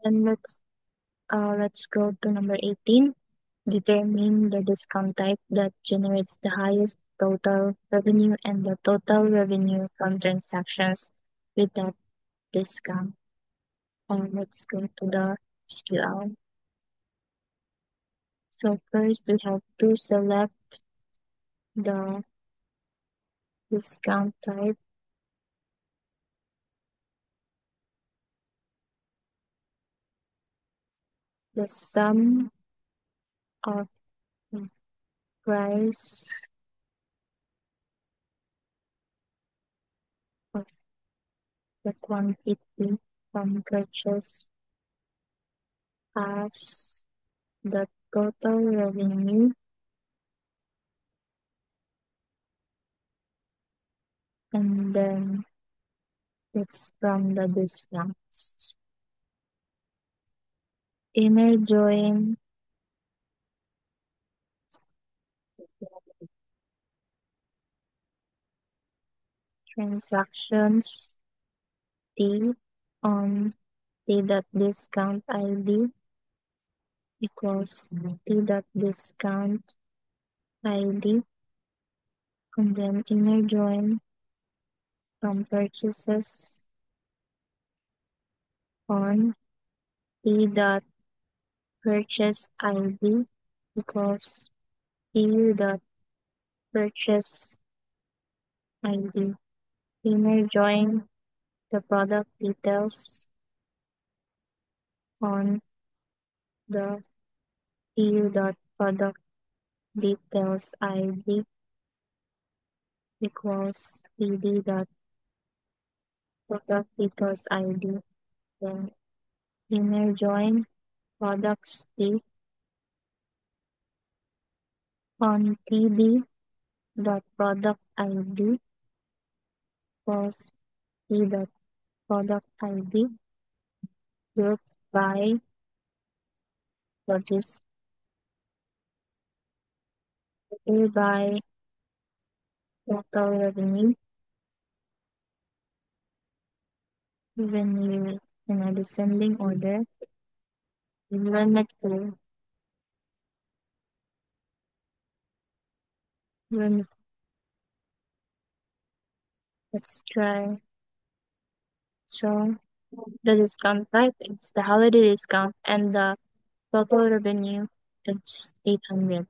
And let's go to number 18. Determine the discount type that generates the highest total revenue and the total revenue from transactions with that discount. Let's go to the SQL. So first we have to select the discount type, the sum of price of the quantity from purchase as the total revenue, and then it's from the discounts. Inner join transactions T on T dot discount ID equals T dot discount ID, and then inner join from purchases on T dot purchase ID equals T dot purchase ID. Inner join the product details on the EU dot product details ID equals PD dot product details ID. Then inner join products P on TB dot product ID equals P dot product ID group by for this by total revenue in a descending order. Limit to when let's try. So the discount type is the holiday discount and the total revenue is 800.